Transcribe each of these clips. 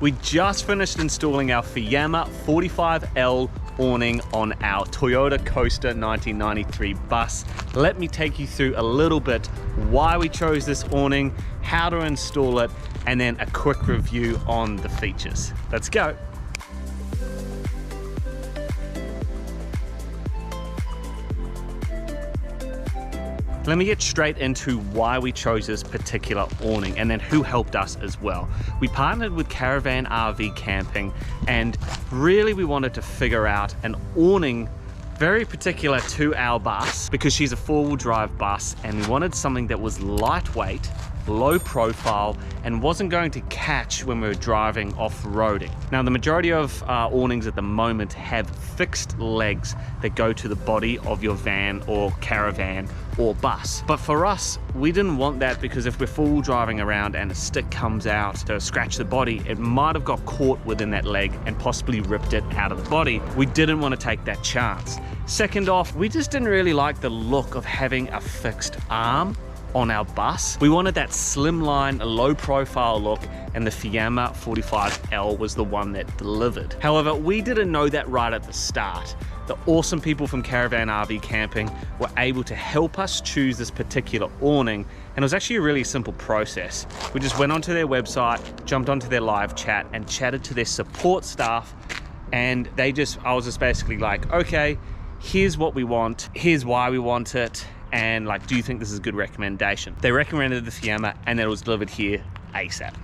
We just finished installing our Fiamma 45L awning on our Toyota Coaster 1993 bus. Let me take you through a little bit why we chose this awning, how to install it, and then a quick review on the features. Let's go. Let me get straight into why we chose this particular awning and then who helped us as well. We partnered with Caravan RV Camping, and really we wanted to figure out an awning very particular to our bus because she's a four-wheel drive bus, and we wanted something that was lightweight, low profile, and wasn't going to catch when we were driving off-roading. Now, the majority of awnings at the moment have fixed legs that go to the body of your van or caravan or bus. But for us, we didn't want that because if we're four-wheel driving around and a stick comes out to scratch the body, it might have got caught within that leg and possibly ripped it out of the body. We didn't want to take that chance. Second off, we just didn't really like the look of having a fixed arm on our bus. We wanted that slimline, low profile look, and the Fiamma 45L was the one that delivered. However, we didn't know that right at the start. The awesome people from Caravan RV Camping were able to help us choose this particular awning, and it was actually a really simple process. We just went onto their website, jumped onto their live chat, and chatted to their support staff, and I was just basically like, okay, here's what we want, here's why we want it, and like, do you think this is a good recommendation? They recommended the Fiamma, and it was delivered here ASAP.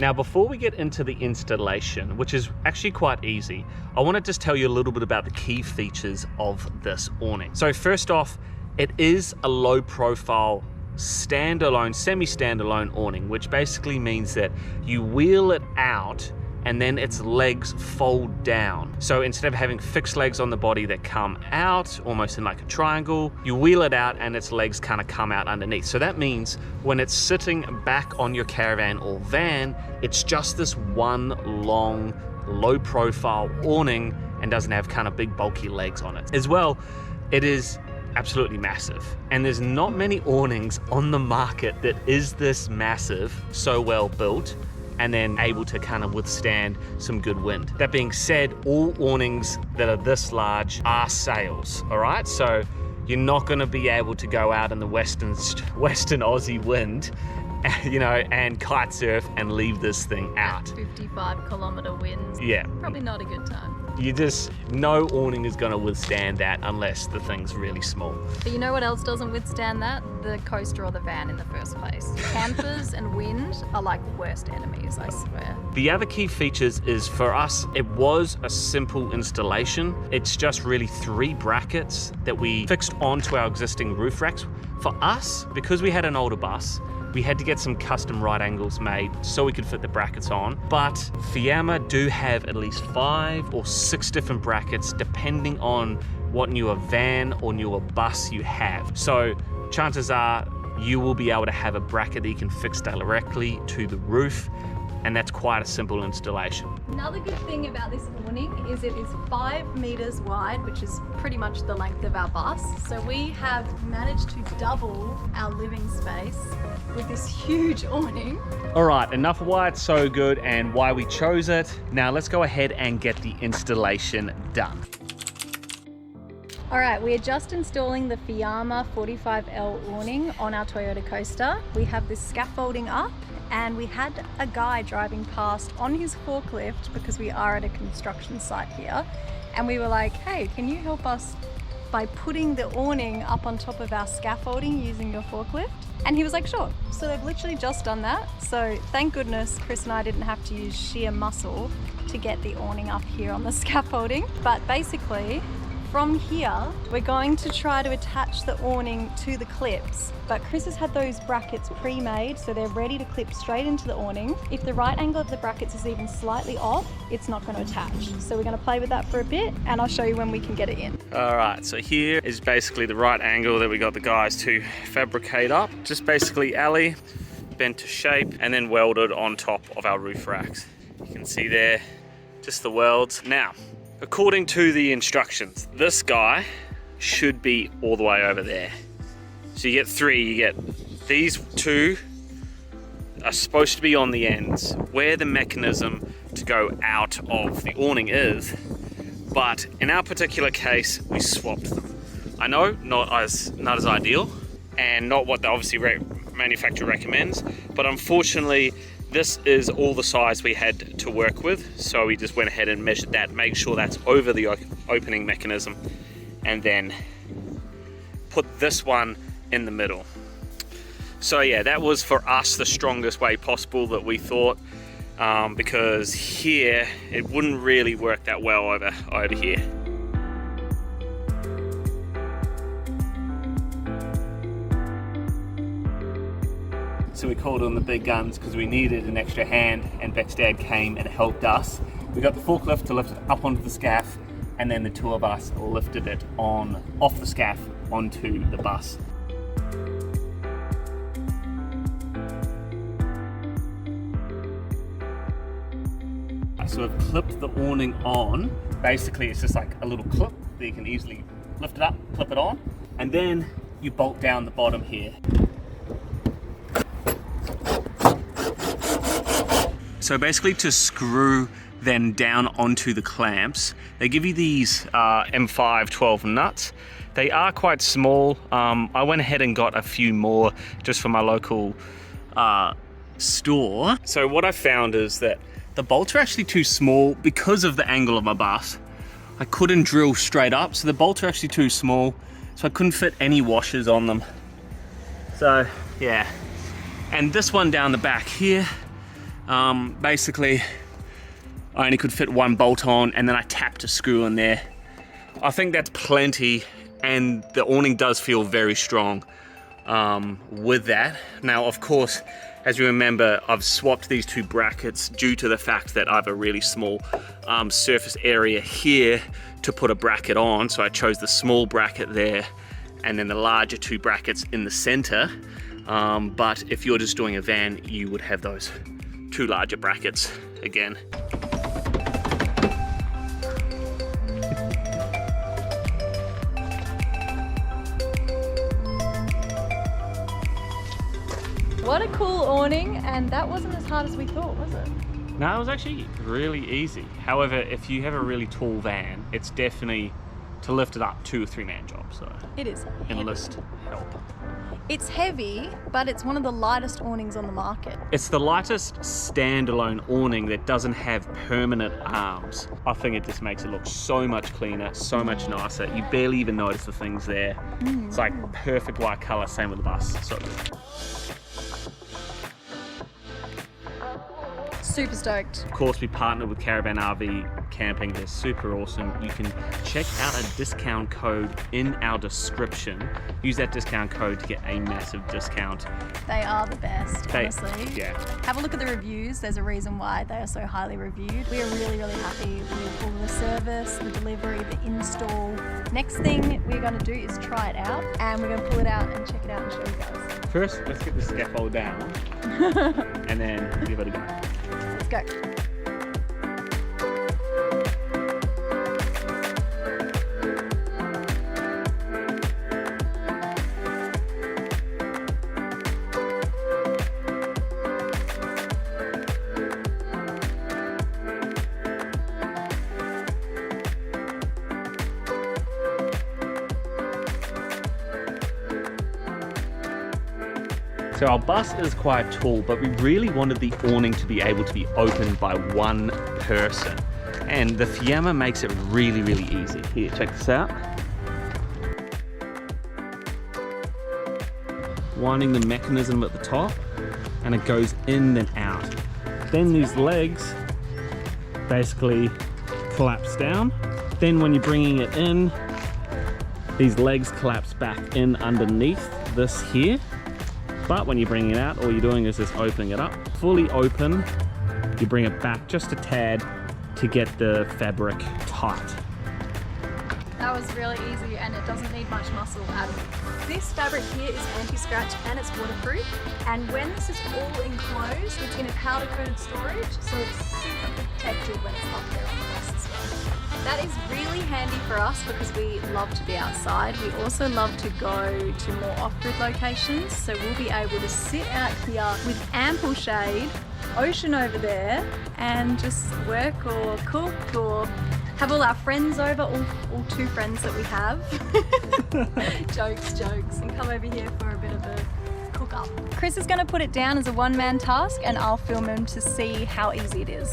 Now, before we get into the installation, which is actually quite easy, I want to just tell you a little bit about the key features of this awning. So first off, it is a low profile standalone, semi-standalone awning, which basically means that you wheel it out and then its legs fold down. So instead of having fixed legs on the body that come out almost in like a triangle, you wheel it out and its legs kind of come out underneath. So that means when it's sitting back on your caravan or van, it's just this one long, low profile awning and doesn't have kind of big bulky legs on it. As well, it is absolutely massive. And there's not many awnings on the market that is this massive, so well built, and then able to kind of withstand some good wind. That being said, all awnings that are this large are sails, all right? So you're not gonna be able to go out in the Western Aussie wind, you know, and kite surf and leave this thing out. 55-kilometer winds. Yeah. Probably not a good time. No awning is gonna withstand that unless the thing's really small. But you know what else doesn't withstand that? The coaster or the van in the first place. Campers and wind are like worst enemies, I swear. The other key features is, for us, it was a simple installation. It's just really 3 brackets that we fixed onto our existing roof racks. For us, because we had an older bus, we had to get some custom right angles made so we could fit the brackets on. But Fiamma do have at least 5 or 6 different brackets depending on what newer van or newer bus you have. So chances are you will be able to have a bracket that you can fix directly to the roof, and that's quite a simple installation. Another good thing about this awning is it is 5 meters wide, which is pretty much the length of our bus. So we have managed to double our living space with this huge awning. All right, enough of why it's so good and why we chose it. Now let's go ahead and get the installation done. All right, we are just installing the Fiamma 45L awning on our Toyota Coaster. We have this scaffolding up, and we had a guy driving past on his forklift because we are at a construction site here. And we were like, hey, can you help us by putting the awning up on top of our scaffolding using your forklift? And he was like, sure. So they've literally just done that. So thank goodness Chris and I didn't have to use sheer muscle to get the awning up here on the scaffolding. But basically, from here, we're going to try to attach the awning to the clips, but Chris has had those brackets pre-made, so they're ready to clip straight into the awning. If the right angle of the brackets is even slightly off, it's not going to attach. So we're going to play with that for a bit, and I'll show you when we can get it in. All right, so here is basically the right angle that we got the guys to fabricate up. Just basically alley, bent to shape, and then welded on top of our roof racks. You can see there, just the welds. Now, according to the instructions, this guy should be all the way over there. So you get 3, you get these 2 are supposed to be on the ends where the mechanism to go out of the awning is, but in our particular case, we swapped them. I know, not as ideal, and not what the obviously manufacturer recommends, but unfortunately, this is all the size we had to work with, so we just went ahead and measured that, make sure that's over the opening mechanism, and then put this one in the middle. So yeah, that was for us the strongest way possible that we thought, because here it wouldn't really work that well over here. So we called on the big guns because we needed an extra hand, and Beck's dad came and helped us. We got the forklift to lift it up onto the scaff, and then the two of us lifted it off the scaff onto the bus. So we've clipped the awning on. Basically it's just like a little clip that you can easily lift it up, clip it on, and then you bolt down the bottom here. So basically to screw then down onto the clamps, they give you these M5 12 nuts. They are quite small. I went ahead and got a few more just from my local store. So what I found is that the bolts are actually too small because of the angle of my bus. I couldn't drill straight up, so the bolts are actually too small, so I couldn't fit any washers on them. So yeah, and this one down the back here, basically I only could fit one bolt on, and then I tapped a screw in there. I think that's plenty, and the awning does feel very strong with that. Now of course, as you remember, I've swapped these two brackets due to the fact that I have a really small surface area here to put a bracket on, so I chose the small bracket there and then the larger two brackets in the center. But if you're just doing a van, you would have those two larger brackets again. What a cool awning, and that wasn't as hard as we thought, was it? No, it was actually really easy. However, if you have a really tall van, it's definitely to lift it up 2 or 3 man job. So it is heavy. Enlist help. It's heavy, but it's one of the lightest awnings on the market. It's the lightest standalone awning that doesn't have permanent arms. I think it just makes it look so much cleaner, so much nicer. You barely even notice the things there. It's like perfect white color, same with the bus. So good. Super stoked. Of course, we partnered with Caravan RV Camping. They're super awesome. You can check out a discount code in our description. Use that discount code to get a massive discount. They are the best, honestly. Yeah. Have a look at the reviews. There's a reason why they are so highly reviewed. We are really, really happy with all the service, the delivery, the install. Next thing we're going to do is try it out, and we're going to pull it out and check it out and show you guys. First, let's get the scaffold down and then give it a go. Let's go. So our bus is quite tall, but we really wanted the awning to be able to be opened by one person. And the Fiamma makes it really, really easy. Here, check this out. Winding the mechanism at the top, and it goes in and out. Then these legs basically collapse down. Then when you're bringing it in, these legs collapse back in underneath this here. But when you bring it out, all you're doing is just opening it up. Fully open, you bring it back just a tad to get the fabric tight. That was really easy, and it doesn't need much muscle at all. This fabric here is anti-scratch and it's waterproof. And when this is all enclosed, it's in a powder-coated storage, so it's super protected when it's up there on the bus as well. That is really handy for us because we love to be outside. We also love to go to more off-grid locations, so we'll be able to sit out here with ample shade, ocean over there, and just work or cook or have all our friends over, all 2 friends that we have. Jokes, and come over here for a bit of a cook up. Chris is going to put it down as a one-man task and I'll film him to see how easy it is.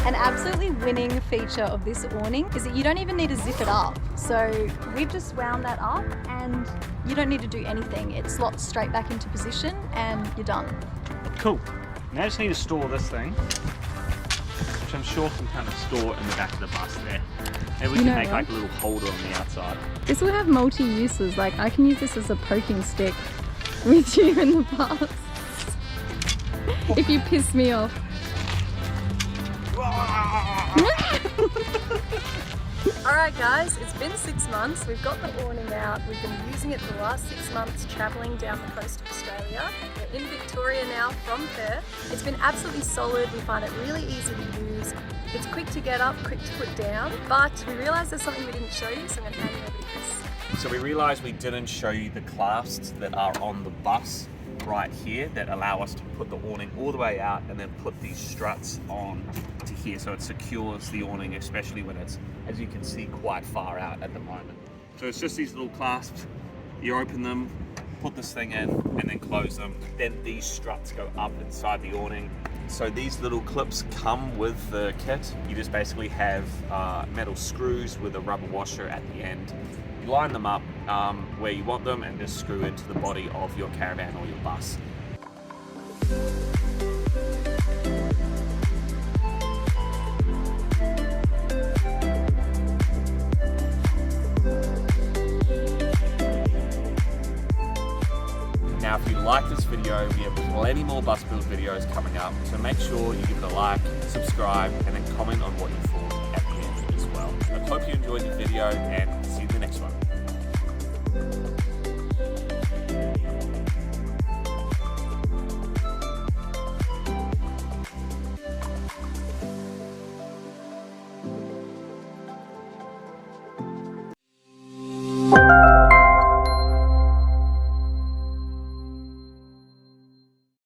An absolutely winning feature of this awning is that you don't even need to zip it up. So we've just wound that up and you don't need to do anything. It slots straight back into position and you're done. Cool. Now I just need to store this thing, which I'm sure can kind of store in the back of the bus there. And we can make like a little holder on the outside. This will have multi-uses. Like I can use this as a poking stick with you in the bus. If you piss me off. Alright guys, it's been 6 months. We've got the awning out. We've been using it for the last 6 months travelling down the coast of Australia. We're in Victoria now from Perth. It's been absolutely solid. We find it really easy to use. It's quick to get up, quick to put down, but we realised there's something we didn't show you, so I'm going to hand you over to Chris. So we realised we didn't show you the clasps that are on the bus right here that allow us to put the awning all the way out and then put these struts on to here, so it secures the awning, especially when it's, as you can see, quite far out at the moment. So it's just these little clasps. You open them, put this thing in, and then close them. Then these struts go up inside the awning. So these little clips come with the kit. You just basically have metal screws with a rubber washer at the end. You line them up where you want them and just screw into the body of your caravan or your bus. Now if you like this video, we have plenty more bus build videos coming up, so make sure you give it a like, subscribe, and then comment on what you thought at the end as well. I hope you enjoyed the video, and